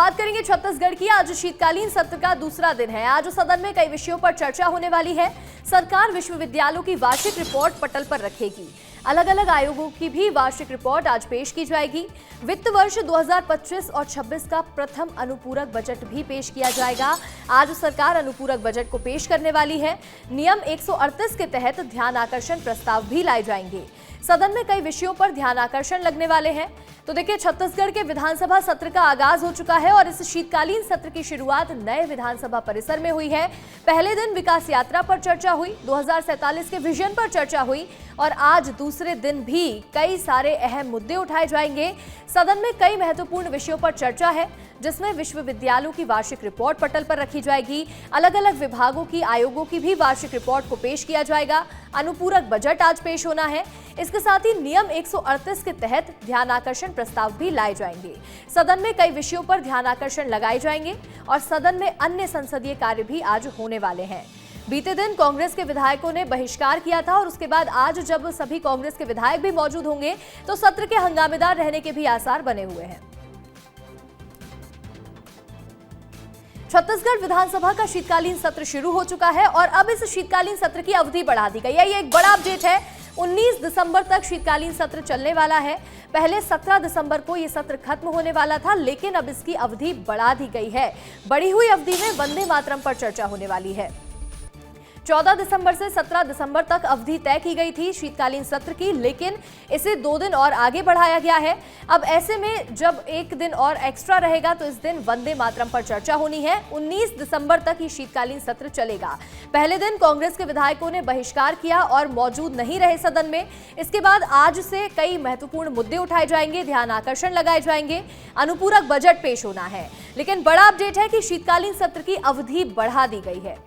बात करेंगे छत्तीसगढ़ की। आज शीतकालीन सत्र का दूसरा दिन है। आज सदन में कई विषयों पर चर्चा होने वाली है। सरकार विश्वविद्यालयों की वार्षिक रिपोर्ट पटल पर रखेगी। अलग अलग आयोगों की भी वार्षिक रिपोर्ट आज पेश की जाएगी। वित्त वर्ष 2025 और 26 का प्रथम अनुपूरक बजट भी पेश किया जाएगा। आज सरकार अनुपूरक बजट को पेश करने वाली है। नियम 138 के तहत ध्यान आकर्षण प्रस्ताव भी लाए जाएंगे। सदन में कई विषयों पर ध्यान आकर्षण लगने वाले हैं। तो देखिए, छत्तीसगढ़ के विधानसभा सत्र का आगाज हो चुका है और इस शीतकालीन सत्र की शुरुआत नए विधानसभा परिसर में हुई है। पहले दिन विकास यात्रा पर चर्चा हुई, 2047 के विजन पर चर्चा हुई और आज दूसरे दिन भी कई सारे अहम मुद्दे उठाए जाएंगे। सदन में कई महत्वपूर्ण विषयों पर चर्चा है, जिसमें विश्वविद्यालयों की वार्षिक रिपोर्ट पटल पर रखी जाएगी। अलग अलग विभागों की आयोगों की भी वार्षिक रिपोर्ट को पेश किया जाएगा। अनुपूरक बजट आज पेश होना है। इसके साथ ही नियम 138 के तहत ध्यान आकर्षण प्रस्ताव भी लाए जाएंगे। सदन में कई विषयों पर ध्यान आकर्षण लगाए जाएंगे और सदन में अन्य संसदीय कार्य भी आज होने वाले हैं। बीते दिन कांग्रेस के विधायकों ने बहिष्कार किया था और उसके बाद आज जब सभी कांग्रेस के विधायक भी मौजूद होंगे तो सत्र के हंगामेदार रहने के भी आसार बने हुए हैं। छत्तीसगढ़ विधानसभा का शीतकालीन सत्र शुरू हो चुका है और अब इस शीतकालीन सत्र की अवधि बढ़ा दी गई है। ये एक बड़ा अपडेट है। 19 दिसंबर तक शीतकालीन सत्र चलने वाला है। पहले 17 दिसंबर को यह सत्र खत्म होने वाला था, लेकिन अब इसकी अवधि बढ़ा दी गई है। बढ़ी हुई अवधि में वंदे मातरम पर चर्चा होने वाली है। 14 दिसंबर से 17 दिसंबर तक अवधि तय की गई थी शीतकालीन सत्र की, लेकिन इसे 2 दिन और आगे बढ़ाया गया है। अब ऐसे में जब एक दिन और एक्स्ट्रा रहेगा तो इस दिन वंदे मातरम पर चर्चा होनी है। 19 दिसंबर तक ही शीतकालीन सत्र चलेगा। पहले दिन कांग्रेस के विधायकों ने बहिष्कार किया और मौजूद नहीं रहे सदन में। इसके बाद आज से कई महत्वपूर्ण मुद्दे उठाए जाएंगे, ध्यान आकर्षण लगाए जाएंगे, अनुपूरक बजट पेश होना है। लेकिन बड़ा अपडेट है कि शीतकालीन सत्र की अवधि बढ़ा दी गई है।